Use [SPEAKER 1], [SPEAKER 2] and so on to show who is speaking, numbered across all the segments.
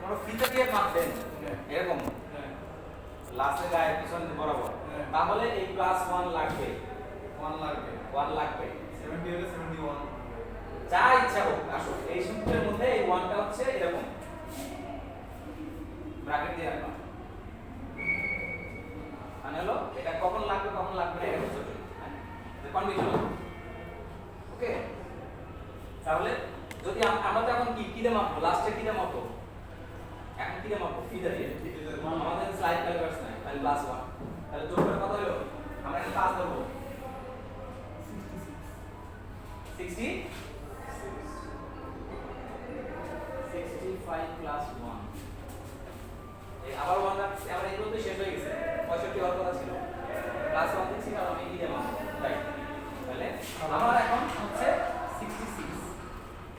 [SPEAKER 1] কোনো ফিতে দিয়ে মাপবেন এরকম লাস্টের গায়ে পিছন বরাবর, তাহলে এই +1 লাগবে, 1 লাগবে
[SPEAKER 2] 70 হলে 71
[SPEAKER 1] যা ইচ্ছা হোক আসো। এই সূত্রের মধ্যে এই 1টা হচ্ছে এরকম ব্র্যাকেট দিয়ে রাখলাম, মানে হলো এটা কখন লাগবে কখন লাগবে না এটা বুঝতে হবে, কন্ডিশন। ওকে, তাহলে যদি আমরা তো এখন কি দিয়ে মাপবো, লাস্টে কি দিয়ে মাপবো, এখন কি দিয়ে মাপবো, ফিতা দিয়ে। আমাদের স্লাইড ক্যালকুলাস নাই, তাহলে +1, তাহলে যোগ করে কত হলো, আমরা এটা পাস করব 65 + 1, এই আবার 1 আমরা এগুলো তো শেষ হয়ে গেছে, 65 হওয়ার কথা ছিল, +1 দিচ্ছি কারণ আমি কি দিয়ে মাপবো, রাইট। তাহলে আমার এখন হচ্ছে 66,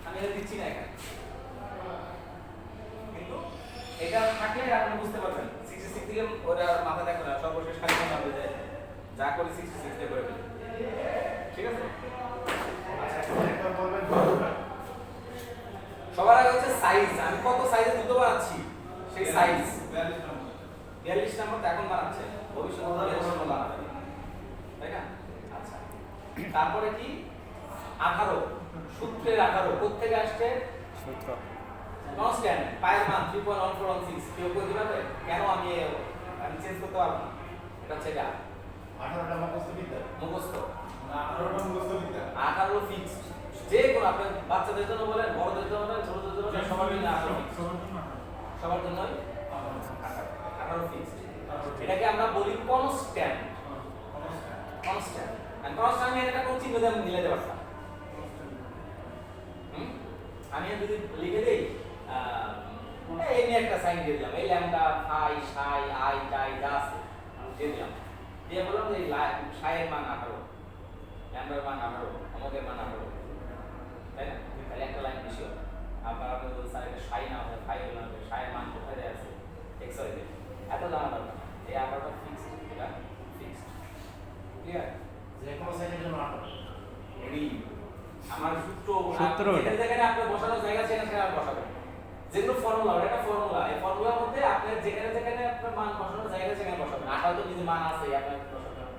[SPEAKER 1] আমি এটা দিচ্ছি না এখানে, কিন্তু এটা থাকলে আপনি বুঝতে পারবেন 66 থেকে ওটা মাথা দেখো না, সর্বশেষ খালি মনে হবে যে যা করি 66 দিয়ে করে ফেলি, ঠিক আছে।
[SPEAKER 2] একবার বলবেন
[SPEAKER 1] সবার আগে হচ্ছে সাইজ, আমি কত সাইজে জুতো বানাচ্ছি সেই সাইজ 42 নম্বর তো এখন বানাচ্ছে, ভবিষ্যতে 42 নম্বর বানাবে, তাই না? আচ্ছা, তারপরে কি 18, সূত্রের 18 কোত্থেকে আসছে,
[SPEAKER 3] সূত্র
[SPEAKER 1] কনস্ট্যান্ট পায়ের মান 3.1416, কেউ করে দিবে কেন, আমি চেঞ্জ করতে পারবো না, এটা হচ্ছে এটা
[SPEAKER 2] 18টা মুখস্থ বিদ্যা
[SPEAKER 1] মুখস্থ,
[SPEAKER 2] না 18টা মুখস্থ বিদ্যা
[SPEAKER 1] 18 ফিক্সড, যে কোনো আপনি বাচ্চাদের জন্য বলেন, বড়দের জন্য বলেন, ছোটদের জন্য বলেন, সবার জন্য 18 ফিক্সড, সবার জন্যই 18 ফিক্সড। এটাকে আমরা বলি কনস্ট্যান্ট, কনস্ট্যান্ট এন্ড কনস্ট্যান্ট আমি এটা কোন চিহ্ন দিয়ে মিলাতে পারতাম, আমি যদি লিখে দেই এই নিয়ে একটা সাইন দিয়ে দিলাম, এই ল্যামডা ফাই সাই আই টাই যা আছে দিয়ে দিলাম, দিয়ে বললাম যে সাইয়ের মান 18, ল্যামডার মান 18, অমুকের মান 18, তাই না? তাহলে একটা লাইন বেশি হবে। আপনারা বলতে স্যার এটা সাই না হয় ফাই হলো না, সাইয়ের মান কোথায় দেয়া আছে, এক্স ওয়াই তে, এত জানা দরকার না, এই 18টা ফিক্সড, এটা ফিক্সড, ক্লিয়ার।
[SPEAKER 2] যে কোনো সাইডের জন্য 18
[SPEAKER 1] এডি আমার সূত্র
[SPEAKER 3] সূত্র
[SPEAKER 1] যেটা যেখানে আপনি বসানোর জায়গা সেখানে আর বসাবেন, যেগুলো ফর্মুলা, এটা ফর্মুলা, এই ফর্মুলার মধ্যে আপনি যেখানে যেখানে আপনার মান বসানোর জায়গা সেখানে বসাবেন, 18 তো নিজে মান আছে আপনার বসাতে হবে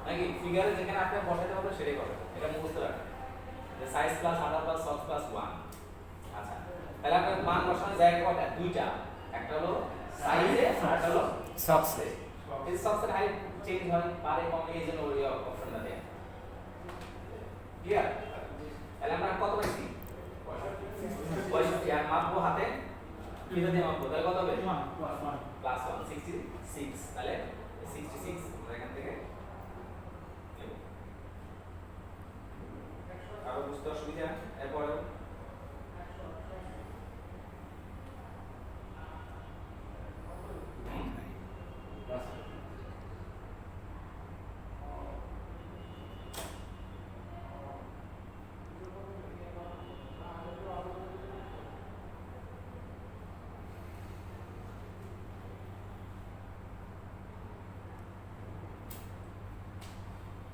[SPEAKER 1] নাকি, ফিগারে যেখানে আপনি বসাতে হবে সেটাই করবেন, এটা মুখস্থ রাখবেন যে size plus 18 plus socks plus 1। আচ্ছা, তাহলে আপনার মান বসানোর জায়গা কয়টা, দুইটা, একটা হলো সাইজে আর একটা হলো
[SPEAKER 3] সক্সে।
[SPEAKER 1] এই সক্সের হাইট চেঞ্জ হয় পারে কম, এই জন্য ওই অপশনটা দেয়া, ক্লিয়ার। তাহলে আমরা কত পাইছি, 65, আর মাপবো হাতে ফিতা দিয়ে মাপবো, তাহলে কত হবে +1 66, তাহলে 66 আমরা এখান থেকে নেব। আরো বুঝতে অসুবিধা, এরপরে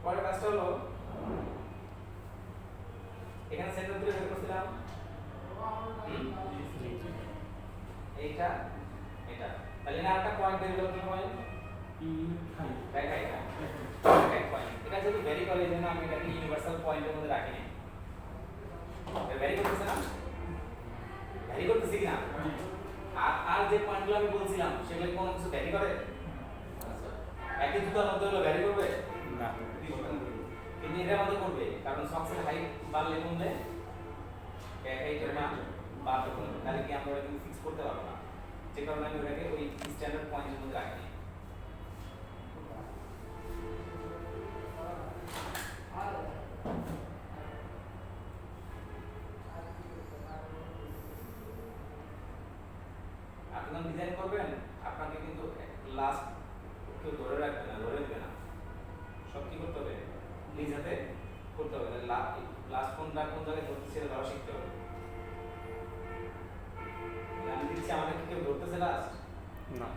[SPEAKER 1] পরের কাজটা হলো এখানে সেন্টার তুলে বের করছিলাম, এইটা এটা, তাহলে না একটা পয়েন্ট বের হলো, কি পয়েন্ট, রাইট পয়েন্ট, এটা যদি ভ্যারি করে এই জন্য আমি এটাকে ইউনিভার্সাল পয়েন্টের মধ্যে রাখি না, ভ্যারি করতেছে না, ভ্যারি করতেছে কি না, আর যে পয়েন্টগুলো আমি বলছিলাম সেগুলো কোনো কিছু ভ্যারি করে, একই জুতার মধ্যে হলো ভ্যারি করবে
[SPEAKER 3] না,
[SPEAKER 1] কিন্তু এটার মধ্যে করবে, কারণ সক্সের হাইট বাড়লে কমলে এইটার মান বাড়বে কমবে, তাহলে কি আমরা ওটাকে ফিক্স করতে পারবো না, যে কারণে আমি ওটাকে ওই স্ট্যান্ডার্ড পয়েন্টের মধ্যে রাখি। আপনি যখন ডিজাইন করবেন আপনাকে কিন্তু লাস্ট কেউ ধরে রাখবে না, ধরে দেবে না, সব কি করতে হবে, নিজ হাতে করতে হবে, তাহলে লাস্ট কোনটা কোন জায়গায় ধরতেছে সেটা ধরা শিখতে হবে। আমি দিচ্ছি, আমাদের কি কেউ ধরতেছে লাস্ট
[SPEAKER 3] না,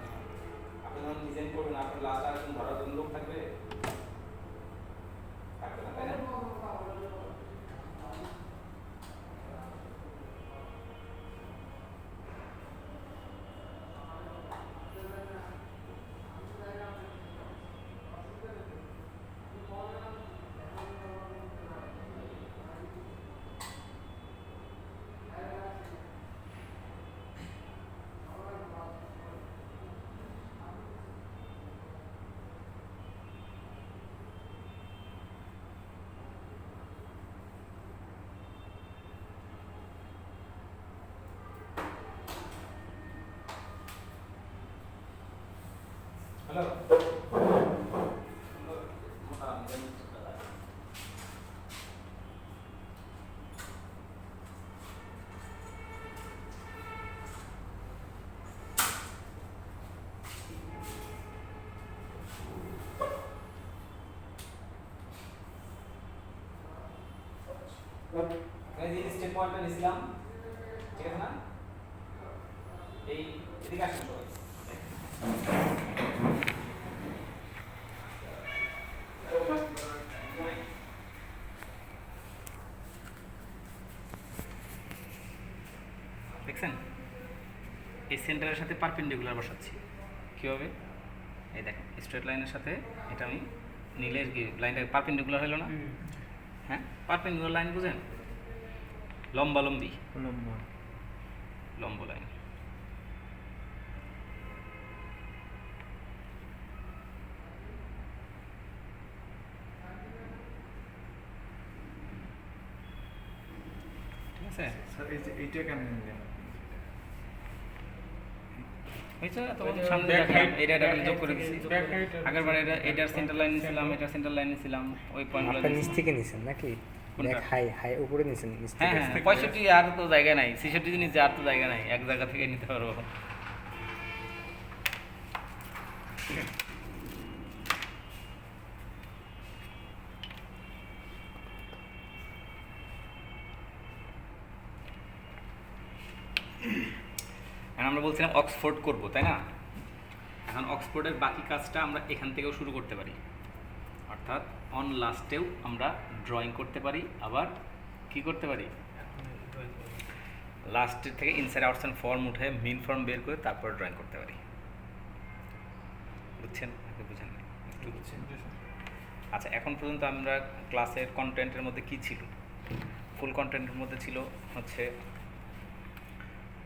[SPEAKER 1] আপনি যখন ডিজাইন করবেন আপনার লাস্ট আর কোন ধরার জন্য লোক থাকবে, থাকবে না, তাই না? হ্যালো স্টেপ পয়েন্টটা নিছিলাম, ঠিক আছে না? এই এদিকে আসুন সবাই। দেখছেন এই সেন্টারের সাথে পারপেন্ডিকুলার বসাচ্ছি কীভাবে? এই দেখেন স্ট্রেট লাইনের সাথে এটা আমি নিলে কি লাইনটা পারপেন্ডিকুলার হলো না? হ্যাঁ, পারপেন্ডিকুলার লাইন বুঝেন? লম্বালম্বি লম্ব লাইন। ঠিক আছে,
[SPEAKER 3] স্যার এইটা কেমন নিলেন?
[SPEAKER 1] হয়েছে তখন সামনে
[SPEAKER 3] back
[SPEAKER 1] দেখালাম,
[SPEAKER 3] height-
[SPEAKER 1] এটা
[SPEAKER 3] back
[SPEAKER 1] যোগ
[SPEAKER 3] height
[SPEAKER 1] করে
[SPEAKER 3] থেকে
[SPEAKER 1] দিচ্ছি।
[SPEAKER 3] back height আর-
[SPEAKER 1] আগের বার এটার সেন্টার লাইন নিছিলাম, এটা সেন্টার লাইন নিছিলাম, ওই পয়েন্টগুলো
[SPEAKER 4] আপনার নিচ থেকে নিছেন নাকি?
[SPEAKER 1] কোনটা?
[SPEAKER 4] ব্যাক হাই হাই উপরে নিছেন নিচ
[SPEAKER 1] হ্যাঁ
[SPEAKER 4] থেকে?
[SPEAKER 1] হ্যাঁ 65 আর তো জায়গা নাই, 66 নিচে আর তো জায়গা নাই, এক জায়গা থেকে নিতে পারবো। এখন আমরা বলছিলাম অক্সফোর্ড করব, তাই না? এখন অক্সফোর্ডের বাকি কাজটা আমরা এখান থেকেও শুরু করতে পারি, অর্থাৎ অন লাস্টেও আমরা ড্রয়িং করতে পারি, আবার কি করতে পারি, লাস্টের থেকে ইনসাইড আউটসাইড ফর্ম উঠে মেইন ফর্ম বের করে তারপর ড্রয়িং করতে পারি। বুঝছেন নাকি বুঝেন না? একটু বুঝছেন? আচ্ছা, এখন পর্যন্ত আমরা ক্লাসের কন্টেন্টের মধ্যে কি ছিল? ফুল কন্টেন্টের মধ্যে ছিল হচ্ছে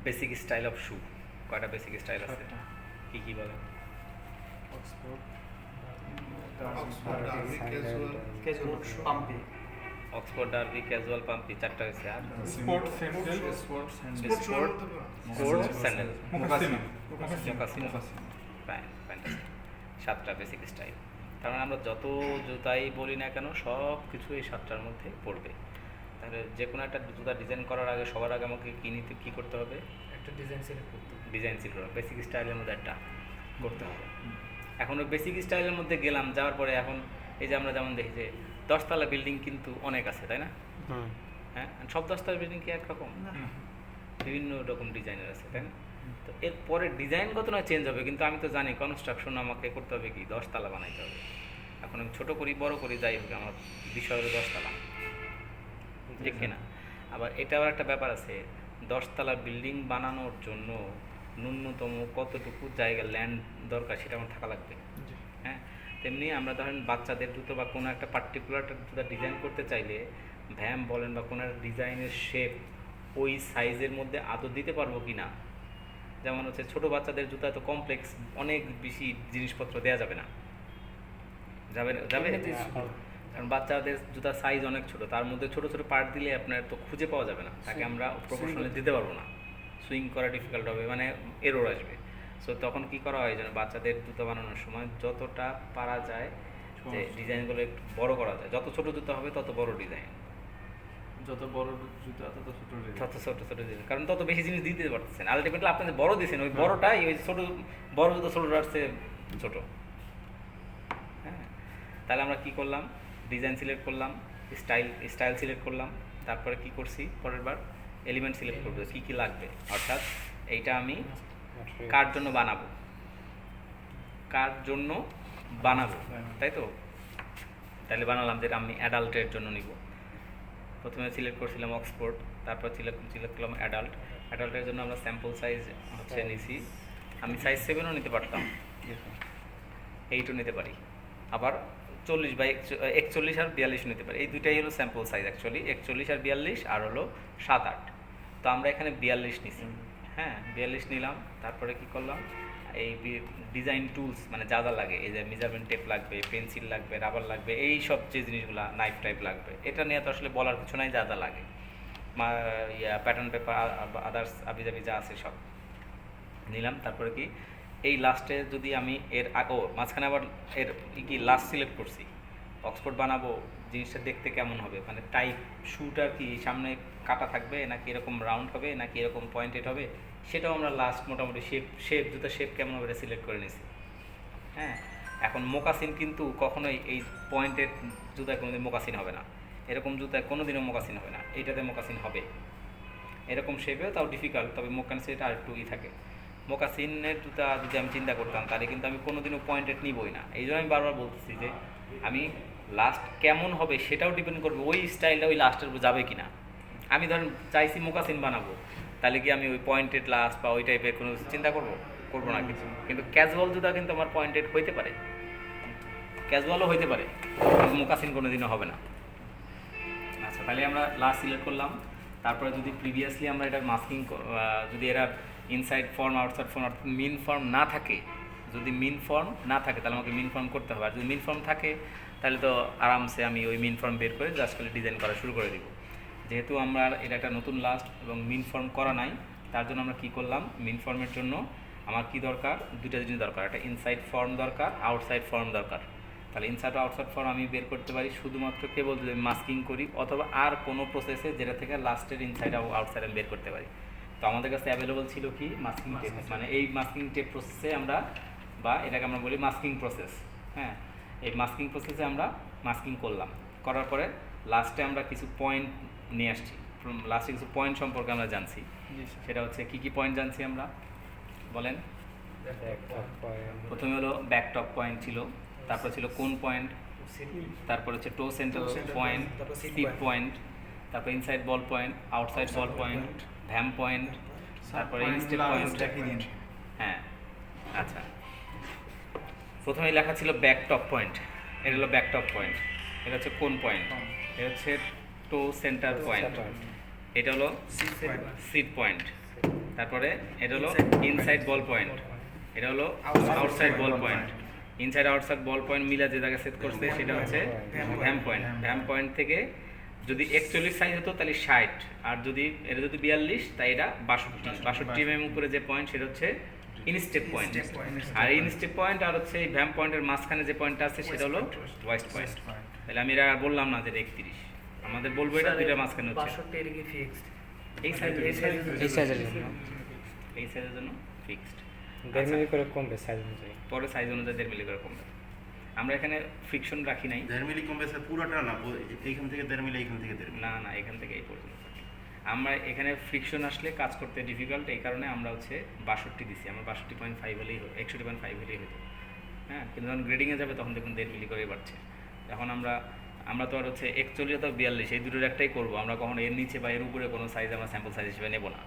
[SPEAKER 1] বেসিক স্টাইল অফ শু। কয়টা বেসিক স্টাইল আছে? কি কি বলেন?
[SPEAKER 3] অক্সফোর্ড
[SPEAKER 1] অক্সফোর্ড, ডার্বি, ক্যাজুয়াল, পাম্পি, চারটা হয়েছে। আর
[SPEAKER 3] স্পোর্ট স্যান্ডেল
[SPEAKER 1] স্পোর্ট, স্যান্ডেল, মোকাসিনো, প্যান্টাস্টিক। 7টা বেসিক স্টাইল। তার মানে আমরা যত জুতাই বলি না কেন সব কিছু এই 7টার মধ্যে পড়বে। তাহলে যে কোনো একটা জুতা ডিজাইন করার আগে সবার আগে আমাকে কী করতে হবে?
[SPEAKER 5] একটা ডিজাইন সিলেক্ট করতে হবে।
[SPEAKER 1] ডিজাইন সিলেক্ট করা, বেসিক স্টাইলের মধ্যে একটা করতে হবে। এখন ওই বেসিক স্টাইলের মধ্যে গেলাম, যাওয়ার পরে এখন এই যে আমরা যেমন দেখি যে 10তলা বিল্ডিং কিন্তু অনেক আছে, তাই না? হ্যাঁ, সব 10তলা বিল্ডিং কি একরকম? বিভিন্ন রকম ডিজাইনের আছে, তাই না? তো এরপরে ডিজাইনগত না চেঞ্জ হবে, কিন্তু আমি তো জানি কনস্ট্রাকশন আমাকে করতে হবে কি 10তলা বানাইতে হবে। এখন আমি ছোটো করি বড় করি যাই হোক, আমার বিষয় হলো 10তলা, ঠিক কিনা? আবার এটাও একটা ব্যাপার আছে, 10তলা বিল্ডিং বানানোর জন্য ন্যূনতম কতটুকু জায়গা ল্যান্ড দরকার সেটা আমার থাকা লাগবে। হ্যাঁ, তেমনি আমরা ধরেন বাচ্চাদের জুতো বা কোনো একটা পার্টিকুলার জুতো ডিজাইন করতে চাইলে ভ্যাম বলেন বা কোনো একটা ডিজাইনের শেপ ওই সাইজের মধ্যে আদৌ দিতে পারবো কি না। যেমন হচ্ছে ছোটো বাচ্চাদের জুতা তো কমপ্লেক্স, অনেক বেশি জিনিসপত্র দেওয়া যাবে না, যাবে যাবে কারণ বাচ্চাদের জুতার সাইজ অনেক ছোট, তার মধ্যে ছোট ছোট পার্ট দিলে আপনার তো খুঁজে পাওয়া যাবে না, তাকে আমরা প্রফেশনালি দিতে পারবো না, সুইং করা ডিফিকাল্ট হবে, মানে এরর আসবে। সো তখন কি করা হয় যেন বাচ্চাদের জুতা বানানোর সময় যতটা পারা যায় যে ডিজাইনগুলো একটু বড় করা যায়, যত ছোট জুতা হবে তত বড় ডিজাইন,
[SPEAKER 3] যত বড় জুতা তত ছোট
[SPEAKER 1] তত ছোট ছোট ডিজাইন, কারণ তত বেশি জিনিস দিতে পারতেছেন। আলটিমেটলি আপনি যে বড় দিয়েছেন ওই বড়টাই ওই ছোট, বড় জুতো ছোট আসছে ছোট। হ্যাঁ, তাহলে আমরা কি করলাম, ডিজাইন সিলেক্ট করলাম, স্টাইল সিলেক্ট করলাম, তারপরে কি করছি পরের বার এলিমেন্ট সিলেক্ট করবো কী কী লাগবে, অর্থাৎ এইটা আমি কার জন্য বানাবো, কার জন্য বানাবো, তাই তো? তাহলে বানালাম যেটা আমি অ্যাডাল্টের জন্য নিব। প্রথমে সিলেক্ট করছিলাম অক্সফোর্ড, তারপর সিলেক্ট করলাম অ্যাডাল্টের জন্য আমরা স্যাম্পল সাইজ হচ্ছে নিছি, আমি সাইজ 7ও নিতে পারতাম, 8ও নিতে পারি, আবার 40/41 আর 42 নিতে পারি। এই দুইটাই হলো স্যাম্পল সাইজ অ্যাকচুয়ালি, 41 আর 42, আর হলো 7-8। তো আমরা এখানে 42 নিছি। হ্যাঁ, 42 নিলাম। তারপরে কি করলাম, এই ডিজাইন টুলস মানে যা যা লাগে, এই যে মেজারমেন্ট টেপ লাগবে, পেন্সিল লাগবে, রাবার লাগবে, এই সব যে জিনিসগুলো, নাইফ টাইপ লাগবে, এটা নিয়ে তো আসলে বলার কিছু নাই, যা যা লাগে, প্যাটার্ন পেপার, আদার্স আবিজাবি যা আছে সব নিলাম। তারপরে কি এই লাস্টে যদি আমি এর ও মাঝখানে আবার এর কি লাস্ট সিলেক্ট করছি, অক্সফোর্ড বানাবো, জিনিসটা দেখতে কেমন হবে, মানে টাইপ শুটার কি সামনে কাটা থাকবে নাকি এরকম রাউন্ড হবে নাকি এরকম পয়েন্টেড হবে, সেটাও আমরা লাস্ট মোটামুটি জুতার শেপ কেমন হবে এটা সিলেক্ট করে নিয়েছি। হ্যাঁ, এখন মোকাসিন কিন্তু কখনোই এই পয়েন্টেড জুতায় কোনোদিন মোকাসিন হবে না, এরকম জুতায় কোনোদিনও মোকাসিন হবে না, এইটাতে মোকাসিন হবে। এরকম শেপেও তাও ডিফিকাল্ট, তবে মোকাসিনটা আর একটু থাকে। মোকাসিনের জুতা যদি আমি চিন্তা করতাম তাহলে কিন্তু আমি কোনোদিনও পয়েন্টেড নিবই না। এই জন্য আমি বারবার বলতেছি যে আমি লাস্ট কেমন হবে সেটাও ডিপেন্ড করবে ওই স্টাইলটা ওই লাস্টের উপর যাবে কি না। আমি ধরেন চাইছি মোকাসিন বানাবো, তাহলে কি আমি ওই পয়েন্টেড লাস্ট বা ওই টাইপের কোনো চিন্তা করবো না কিছু। কিন্তু ক্যাজুয়াল জুতা কিন্তু আমার পয়েন্টেড হইতে পারে, ক্যাজুয়ালও হইতে পারে, কিন্তু মোকাসিন কোনো দিনও হবে না। আচ্ছা, তাহলে আমরা লাস্ট সিলেক্ট করলাম। তারপরে যদি প্রিভিয়াসলি আমরা এটা মাস্কিং, যদি এরা ইনসাইড ফর্ম আউটসাইড ফর্ম মিন ফর্ম না থাকে, যদি মিন ফর্ম না থাকে তাহলে আমাকে মিন ফর্ম করতে হবে। আর যদি মিন ফর্ম থাকে তাহলে তো আরামসে আমি ওই মিন ফর্ম বের করে জাস্ট খালি ডিজাইন করা শুরু করে দিব। যেহেতু আমরা এটা একটা নতুন লাস্ট এবং মিন ফর্ম করা নাই, তার জন্য আমরা কি করলাম, মিন ফর্মের জন্য আমার কি দরকার, দুইটা জিনিস দরকার, একটা ইনসাইড ফর্ম দরকার, আউটসাইড ফর্ম দরকার। তাহলে ইনসাইড ও আউটসাইড ফর্ম আমি বের করতে পারি শুধুমাত্র কেবল যদি মাস্কিং করি, অথবা আর কোনো প্রসেসে যেটা থেকে লাস্টের ইনসাইড ও আউটসাইড আমি বের করতে পারি। তো আমাদের কাছে অ্যাভেলেবল ছিল কি মাস্কিং টেপ, মানে এই মাস্কিং টেপ প্রসেসে আমরা, বা এটাকে আমরা বলি মাস্কিং প্রসেস। হ্যাঁ, এই মাস্কিং প্রসেসে আমরা মাস্কিং করলাম, করার পরে লাস্টে আমরা কিছু পয়েন্ট নিয়ে আসছি, লাস্টে কিছু পয়েন্ট সম্পর্কে আমরা জানছি। সেটা হচ্ছে কি কি পয়েন্ট জানছি আমরা বলেন। প্রথমে হলো ব্যাক টপ পয়েন্ট ছিল, তারপর ছিল কোন পয়েন্ট, তারপর হচ্ছে toe centre point, step point, তারপর inside ball point, outside ball point, vamp point, তারপরে ইনস্টেপ পয়েন্ট। হ্যাঁ, আচ্ছা, প্রথমেই লেখা ছিল ব্যাক টপ পয়েন্ট, এটা হলো ব্যাক টপ পয়েন্ট, এটা হচ্ছে কোন পয়েন্ট, এটা হচ্ছে টো সেন্টার পয়েন্ট, এটা হলো সিট পয়েন্ট, তারপরে এটা হলো ইনসাইড বল পয়েন্ট, এটা হলো outside ball point. Inside outside ball point মিলা যে জায়গায় সেট করছে সেটা হচ্ছে ভ্যাম পয়েন্ট। ভ্যাম পয়েন্ট থেকে যদি 41 সাইজ হতো তাহলে 60, আর যদি এটা যদি 42 তাই এটা 62 mm উপরে যে পয়েন্ট সেটা হচ্ছে ইনস্টেপ পয়েন্ট। আর ইনস্টেপ পয়েন্ট আর হচ্ছে এই ভ্যাম পয়েন্টের মাঝখানে যে পয়েন্টটা আছে সেটা হলো ওয়েস্ট পয়েন্ট। তাহলে আমি এটা আর বললাম না যে 31, আমাদের বলবো এটা দুইটা মাঝখানে হচ্ছে
[SPEAKER 5] 62 এর কি ফিক্সড,
[SPEAKER 1] এই সাইজের
[SPEAKER 4] জন্য
[SPEAKER 1] এই সাইজের জন্য ফিক্সড।
[SPEAKER 4] 1.5 মিলি করে কমবে সাইজ অনুযায়ী,
[SPEAKER 1] পরে সাইজ অনুযায়ী 1.5 মিলি করে কমবে। আমরা এখানে ফ্রিকশন রাখি নাই,
[SPEAKER 2] 1.5 মিলি কমবে স্যার, পুরোটা না, এইখান থেকে 1.5 মিলি, এইখান থেকে 1.5 মিলি।
[SPEAKER 1] না এখান থেকে এই পর্যন্ত। আমরা এখানে ফ্রিকশন আসলে কাজ করতে ডিফিকাল্ট, এই কারণে আমরা হচ্ছে 62 দিছি। আমরা 62.5 হলেই 61.5 হলেই হতো। হ্যাঁ, কিন্তু যখন গ্রেডিংয়ে যাবে তখন দেখুন 1.5 মিলি করেই বাড়ছে। এখন আমরা তো আর হচ্ছে 41 অথবা 42 এই দুটোর একটাই করবো। আমরা কখনো এর নিচে বা এর উপরে কোনো সাইজ আমরা স্যাম্পল সাইজ হিসেবে নেব না।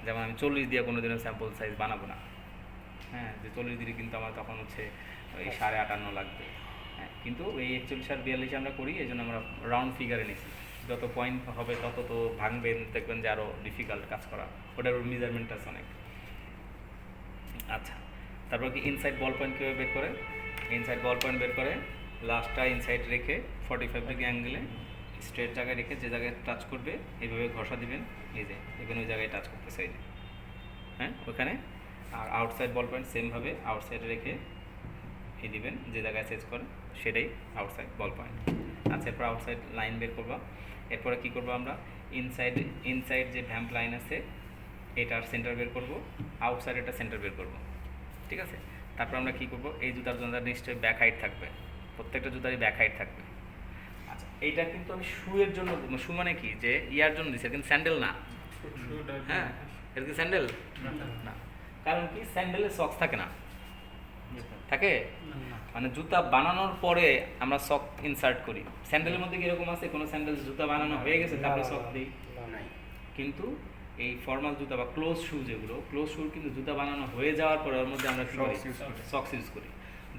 [SPEAKER 1] যেমন আমি 40 দিয়ে কোনো দিনও স্যাম্পল সাইজ বানাবো না। হ্যাঁ, যে 40 দিলে কিন্তু আমার তখন হচ্ছে ওই 58.5 লাগবে। হ্যাঁ, কিন্তু এই 41 আর 42 আমরা করি, এই জন্য আমরা রাউন্ড ফিগারে নিচ্ছি। যত পয়েন্ট হবে তত তো ভাঙবেন, দেখবেন যে আরও ডিফিকাল্ট কাজ করা, ওটার মেজারমেন্ট আছে অনেক। আচ্ছা, তারপর কি ইনসাইড বল পয়েন্ট কীভাবে বের করে, ইনসাইড বল পয়েন্ট বের করে লাস্টটা ইনসাইড রেখে 45 ডিগ্রি অ্যাঙ্গেলে স্ট্রেট জায়গায় রেখে যে জায়গায় টাচ করবে এইভাবে ঘষা দিবেন, এই যে এখানে ওই জায়গায় টাচ করতেছে এই যে, হ্যাঁ ওখানে। আর আউটসাইড বল পয়েন্ট সেমভাবে আউটসাইডে রেখে এই দিবেন যে জায়গায় সেট করে সেটাই আউটসাইড বল পয়েন্ট। আচ্ছা, এরপর আউটসাইড লাইন বের করবো। এরপরে কী করবো আমরা, ইনসাইড যে ভ্যাম্প লাইন আছে এটার সেন্টার বের করবো, আউটসাইড এটা সেন্টার বের করবো, ঠিক আছে। তারপর আমরা কী করবো, এই জুতার জন্য নিশ্চয়ই ব্যাক হাইট থাকবে, প্রত্যেকটা জুতারই ব্যাক হাইট থাকবে। আচ্ছা, এইটা কিন্তু আমি শুয়ের জন্য, শু মানে কি যে ইয়ার জন্য দিচ্ছি, কিন্তু স্যান্ডেল না। হ্যাঁ, এটা কি স্যান্ডেল না, কারণ কি স্যান্ডেলের সক্স থাকে না, থাকে মানে জুতা বানানোর পরে আমরা সক ইনসার্ট করি। স্যান্ডেলের মধ্যে কীরকম আছে, কোনো স্যান্ডেল জুতা বানানো হয়ে গেছে তারপরে সক দিই, কিন্তু এই ফর্মাল জুতা বা ক্লোজ শু, যেগুলো ক্লোজ শু কিন্তু জুতা বানানো হয়ে যাওয়ার পরে ওর মধ্যে আমরা সক্স ইউজ করি।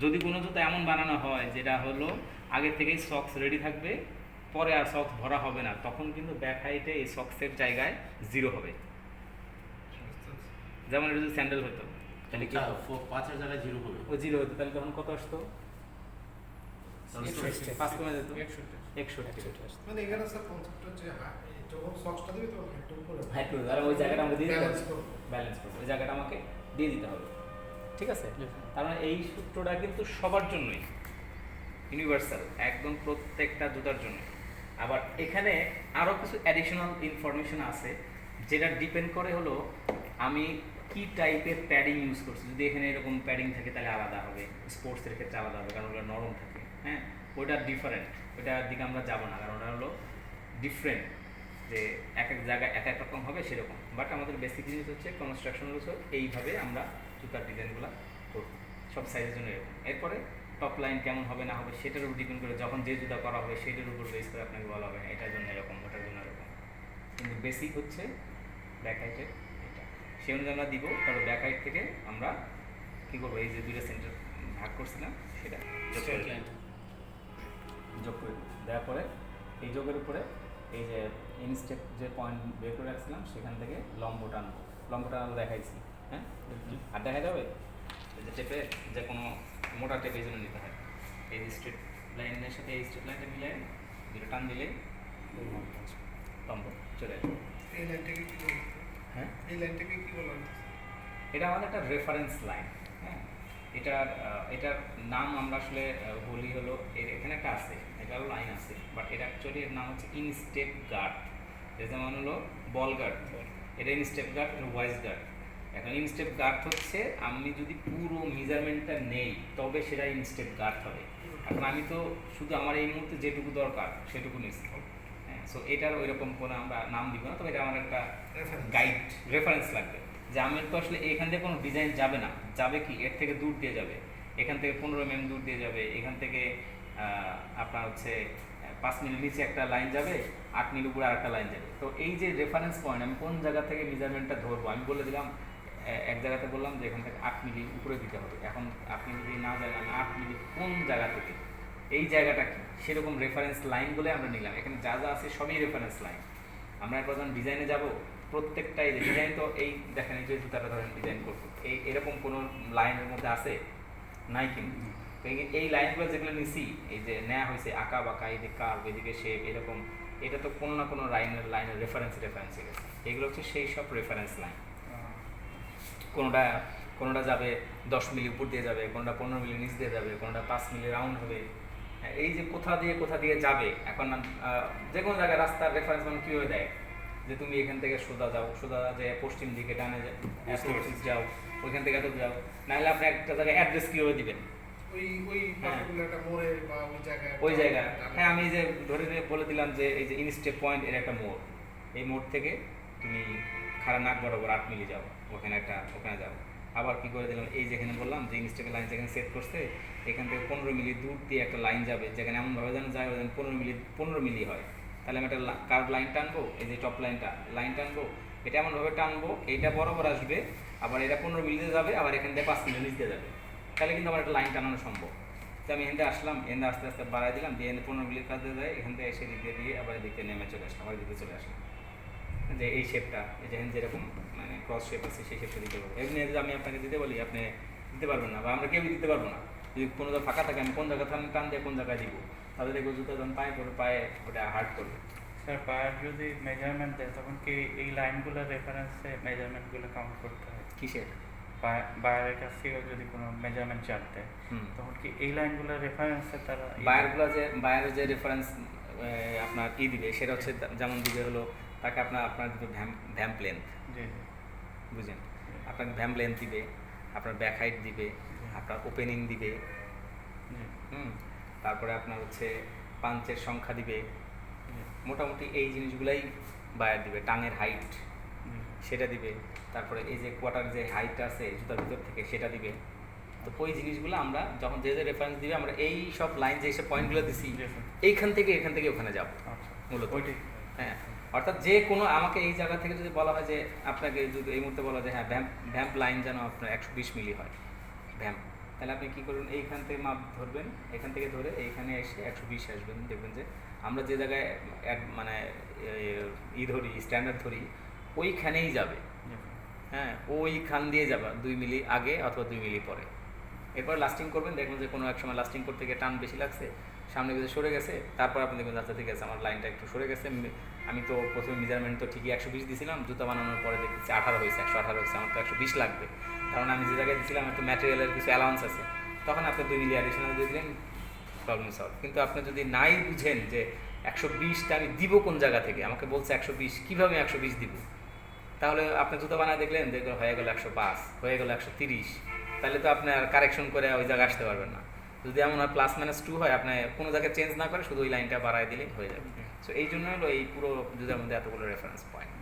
[SPEAKER 1] যদি কোনো জুতা এমন বানানো হয় যেটা হলো আগে থেকেই সক্স রেডি থাকবে, পরে আর সক্স ভরা হবে না, তখন কিন্তু ব্যাক হাইটে এই সক্সের জায়গায় 0 হবে। যেমন এটা যদি স্যান্ডেল হতো তাহলে কি
[SPEAKER 2] 5-এর জায়গায় 0 হবে,
[SPEAKER 1] ও 0 হতো, তাহলে তখন কত আসতো, 5 কমে যেত 61।
[SPEAKER 6] মানে এখানে স্যার কনসেপ্ট হচ্ছে যখন সক্সটা দিবে তখন হাইট উপরে
[SPEAKER 1] হাইট করে, আর ওই জায়গাটা আমরা দিয়ে দিতে
[SPEAKER 6] ব্যালেন্স
[SPEAKER 1] হবে,
[SPEAKER 6] করব।
[SPEAKER 1] ব্যালেন্স করবো, ওই জায়গাটা আমাকে দিয়ে দিতে হবে, ঠিক আছে?
[SPEAKER 3] জি, স্যার।
[SPEAKER 1] তার মানে এই সূত্রটা কিন্তু সবার জন্যই ইউনিভার্সাল, একদম প্রত্যেকটা জুতার জন্য। আবার এখানে আরও কিছু অ্যাডিশনাল ইনফরমেশন আছে যেটা ডিপেন্ড করে হলো আমি কি টাইপের প্যাডিং ইউজ করছি। যদি এখানে এরকম প্যাডিং থাকে তাহলে আলাদা হবে, স্পোর্টসের ক্ষেত্রে আলাদা হবে, কারণ ওটা নরম থাকে। হ্যাঁ, ওইটা ডিফারেন্ট, ওইটার দিকে আমরা যাবো না, কারণ ওটা হলো ডিফারেন্ট, যে এক এক জায়গায় এক এক রকম হবে সেরকম। বাট আমাদের বেসিক জিনিস হচ্ছে কনস্ট্রাকশন হচ্ছে এইভাবে আমরা জুতার ডিজাইনগুলো করব, সব সাইজের জন্য এরকম। এরপরে টপ লাইন কেমন হবে না হবে সেটার উপর ডিপেন্ড করে যখন যে জুতা করা হবে সেটার উপর বেস করে আপনাকে বলা হবে এটার জন্য এরকম, ওটার জন্য এরকম। কিন্তু বেসিক হচ্ছে ব্যাক হাইটের এটা, সেই অনুযায়ী আমরা দিব। তারপর ব্যাক হাইট থেকে আমরা কী করবো, এই যে দুইটা সেন্টার ভাগ করছিলাম সেটা যোগ করে দেব। যোগ করে দেব। দেওয়ার পরে এই যোগের উপরে এই যে ইনস্টেপ যে পয়েন্ট বের করে রাখছিলাম সেখান থেকে লম্ব টানবো। লম্ব টানানো দেখাইছি, হ্যাঁ? আর দেখা যাবে এই যে টেপের যে কোনো মোটা টেপ এই জন্য নিতে হয়। এই যে স্ট্রেট লাইনের সাথে এই স্ট্রেট লাইনটা মিলে দুটো টান দিলেই লম্ব চলে আসবে।
[SPEAKER 6] এই লাইনটাকে কি বলা হয়?
[SPEAKER 1] হ্যাঁ,
[SPEAKER 6] এই লাইনটাকে কি বলা হয়?
[SPEAKER 1] এটা আমাদের একটা রেফারেন্স লাইন। হ্যাঁ, এটার নাম আমরা আসলে বলি হলো এখানে একটা আছে, এটারও লাইন আছে, বাট এটা অ্যাকচুয়ালি এর নাম হচ্ছে ইনস্টেপ গার্ড। এর যেমন হলো বল গার্ড, এটা ইনস্টেপ গার্ড, এটা ওয়াইজ গার্ড। এখন ইনস্টেপ গার্ড হচ্ছে আমি যদি পুরো মেজারমেন্টটা নেই তবে সেটা ইনস্টেপ গার্ড হবে। এখন আমি তো শুধু আমার এই মুহূর্তে যেটুকু দরকার সেটুকু নিচ্ছি। হ্যাঁ, সো এটার ওইরকম কোনো আমরা নাম দিব না, তবে এটা আমার একটা গাইড রেফারেন্স লাগবে যে আমার তো আসলে এখান থেকে কোনো ডিজাইন যাবে না, যাবে কি এর থেকে দূর দিয়ে যাবে, এখান থেকে 15 mm দূর দিয়ে যাবে, এখান থেকে আপনার হচ্ছে 5 মিলি নিচে একটা লাইন যাবে, 8 মিলি উপরে আরেকটা লাইন যাবে। তো এই যে রেফারেন্স পয়েন্ট আমি কোন জায়গা থেকে মেজারমেন্টটা ধরবো, আমি বলে দিলাম এক জায়গাতে বললাম যে এখান থেকে 8 মিলি উপরে দিতে হবে। এখন আপনি যদি না জানেন আমি 8 মিলি কোন জায়গা থেকে, এই জায়গাটা কি, সেরকম রেফারেন্স লাইন বলে আমরা নিলাম। এখানে যা যা আছে সবই রেফারেন্স লাইন। আমরা এরপর যখন ডিজাইনে যাব প্রত্যেকটাই ডিজাইন, তো এই দেখেন এই যে জুতাটা ধরেন ডিজাইন করবো, এরকম কোনো লাইনের মধ্যে আছে নাই কিন্তু। তো এই লাইনগুলো যেগুলো নিছি, এই যে নেওয়া হয়েছে আঁকা বাঁকা, এই যে কার্ভ, এদিকে শেপ, এরকম, এটা তো কোনো না কোনো লাইনের রেফারেন্সে গেছে। এগুলো হচ্ছে সেই সব রেফারেন্স লাইন। কোনোটা যাবে 10 মিলি উপর দিয়ে যাবে, কোনোটা 15 মিলি নিচ দিয়ে যাবে, কোনোটা 5 মিলি রাউন্ড হবে। এই যে কোথা দিয়ে যাবে, এখন যে কোনো জায়গায় রাস্তার রেফারেন্স মানে কীভাবে দেয় যে তুমি এখান থেকে সোজা যে পশ্চিম দিকে ডানে যাও, ওইখান থেকে এত যাও, নাহলে আপনি একটা জায়গায় অ্যাড্রেস কীভাবে দিবেন
[SPEAKER 6] ওই পার্টিকুলার একটা মোড়ে বা
[SPEAKER 1] ওই জায়গায়। হ্যাঁ, আমি যে ধরে বলে দিলাম যে এই যে ইনস্টেপ পয়েন্ট এর একটা মোড়, এই মোড় থেকে তুমি খাড়া নাক বরাবর 8 মিলি যাও, ওখানে যাও। আবার কি করে দিলাম, এই যেখানে বললাম যে ইনস্টেপের লাইন যেখানে সেট করছে এখান থেকে 15 মিলি দূর দিয়ে একটা লাইন যাবে, যেখানে এমনভাবে যেন যায় যেন 15 মিলি হয়। তাহলে আমি একটা কার্ভ লাইন টানবো, এই যে টপ লাইন টানবো, এটা এমনভাবে টানবো এইটা বরাবর আসবে, আবার এটা 15 মিলিতে যাবে, আবার এখান থেকে 5 মিলি নিচ দিয়ে যাবে। তাহলে কিন্তু আমার একটা লাইন টানানো সম্ভব। তো আমি এখান থেকে আসলাম, এখানে আস্তে আস্তে বাড়াই দিলাম, দিয়ে 15 মিলির কাছে যায়, এখান থেকে এসে দিকে দিয়ে আবার এদিকে নেমে চলে আসলাম, আবার দিকে চলে আসলাম। যে এই শেপটা যেখানে যেরকম মানে ক্রস শেপ আছে সেই শেপটা দিতে পারবো। এমনি যদি আমি আপনাকে দিতে বলি আপনি দিতে পারবেন না, বা আমরা কেউ দিতে পারবো না। যদি কোনো জায়গা ফাঁকা থাকে আমি কোন জায়গা টান দিয়ে কোন জায়গায় দিব, তাহলে দেখবো জুতো যখন পায়ে পড়বে পায়ে ওটা হার্ড করবে।
[SPEAKER 7] স্যার পায়ের যদি মেজারমেন্ট দেয় তখন কি এই লাইনগুলো রেফারেন্সে মেজারমেন্টগুলো কাউন্ট করতে হয়?
[SPEAKER 1] কিসের?
[SPEAKER 7] বায়ারের কাছ থেকে যদি কোনো মেজারমেন্ট চার্ট দেয় তখন কি এই লাইনগুলো রেফারেন্সে তারা
[SPEAKER 1] বায়ারের যে রেফারেন্স আপনার দিবে সেটা হচ্ছে যেমন দিবে হলো তাকে আপনার দিবে ভ্যাম্প লেন্থ, বুঝলেন? আপনাকে ভ্যাম্প লেন্থ দিবে, আপনার ব্যাক হাইট দিবে, আপনার ওপেনিং দিবে, তারপরে আপনার হচ্ছে পাঞ্চের সংখ্যা দিবে, মোটামুটি এই জিনিসগুলাই বায়ার দিবে। টাঙের হাইট সেটা দিবে, তারপরে এই যে কোয়ার্টার যে হাইটটা আছে জুতার ভিতর থেকে সেটা দিবে। তো ওই জিনিসগুলো আমরা যখন যে রেফারেন্স দিবে আমরা এই সব লাইন যে সব পয়েন্টগুলো দিছি এখান থেকে ওখানে যাব মূলত। হ্যাঁ, অর্থাৎ যে কোনো আমাকে এই জায়গা থেকে যদি বলা হয় যে আপনাকে যদি এই মুহূর্তে বলা যায় হ্যাঁ ভ্যাম্প লাইন যেন আপনার 120 মিলি হয় ভ্যাম্প, তাহলে আপনি কী করবেন, এইখান থেকে মাপ ধরবেন, এখান থেকে ধরে এইখানে এসে 120 আসবেন। দেখবেন যে আমরা যে জায়গায় মানে ধরি স্ট্যান্ডার্ড ধরি ওইখানেই যাবে। হ্যাঁ, ওইখান দিয়ে যাবে 2 মিলি আগে অথবা 2 মিলি পরে। এরপর লাস্টিং করবেন, দেখবেন যে কোনো এক সময় লাস্টিং করতে গিয়ে টান বেশি লাগছে, সামনে কিছু সরে গেছে, তারপর আপনি দেখবেন আচ্ছা ঠিক আছে আমার লাইনটা একটু সরে গেছে, আমি তো প্রথমে মেজারমেন্ট তো ঠিকই 120 দিয়েছিলাম, জুতা বানানোর পরে দেখছি 18 হয়েছে, 118 হয়েছে, আমার তো 120 লাগবে। কারণ আমি যে জায়গায় দিয়েছিলাম একটু ম্যাটেরিয়ালের কিছু অ্যালাউন্স আছে, তখন আপনি 2 মিলি অ্যাডিশনাল দিয়ে দিলেন, প্রবলেম সলভ। কিন্তু আপনি যদি নাই বুঝেন যে 120টা আমি দিব কোন জায়গা থেকে, আমাকে বলছে 120, কীভাবে 120 দিব, তাহলে আপনি জুতো বানায় দেখলেন দেখবেন হয়ে গেল 105, হয়ে গেল 130, তাহলে তো আপনি আর কারেকশন করে ওই জায়গায় আসতে পারবেন না। যদি এমন হয় +-2 হয়, আপনি কোনো জায়গায় চেঞ্জ না করে শুধু ওই লাইনটা বাড়ায় দিলেই হয়ে যাবে। সো এই জন্য হলো এই পুরো জুতার মধ্যে এতগুলো রেফারেন্স পয়েন্ট,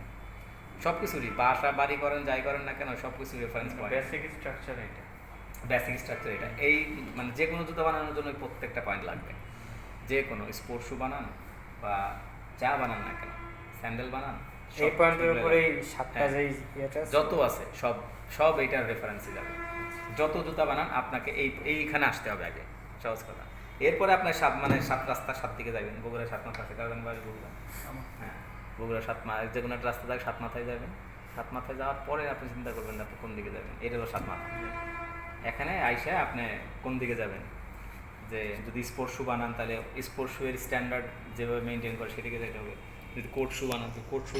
[SPEAKER 1] সব কিছুরই বাসা বাড়ি করেন যাই করেন না কেন সব কিছু রেফারেন্স পয়েন্ট,
[SPEAKER 7] বেসিক স্ট্রাকচার এটা।
[SPEAKER 1] বেসিক স্ট্রাকচার এটা। এই মানে যে কোনো জুতো বানানোর জন্য প্রত্যেকটা পয়েন্ট লাগবে। যে কোনো স্পোর্টস শু বানান বা যা বানান না কেন, স্যান্ডেল বানান, সব
[SPEAKER 4] এই পয়েন্টের
[SPEAKER 1] এগুলো
[SPEAKER 4] উপরে
[SPEAKER 1] লাগবে।
[SPEAKER 4] সাতটা
[SPEAKER 1] হ্যাঁ।
[SPEAKER 4] যে ইয়েটা আছে,
[SPEAKER 1] যত আছে সব সব এইটার রেফারেন্সে যাবে। যত জুতা বানান আপনাকে এইখানে আসতে হবে আগে, সহজ কথা। এরপরে আপনার মানে 7 রাস্তা 7 দিকে যাবেন, বগুড়া 7 মাথা আছে, কারণ বাড়ি বগুড়া, হ্যাঁ বগুড়া 7 মাথা, যে কোনো একটা রাস্তা থাকে 7 মাথায় যাবেন। 7 মাথায় যাওয়ার পরে আপনি চিন্তা করবেন আপনি কোন দিকে যাবেন, এটা হলো 7 মাথা। এখানে আইসা আপনি কোন দিকে যাবেন, যে যদি স্পোর্টস শু বানান তাহলে স্পোর্টস শু এর স্ট্যান্ডার্ড যেভাবে মেনটেন করে সেদিকে যেতে হবে। যদি কোট শু বানান তো কোট শু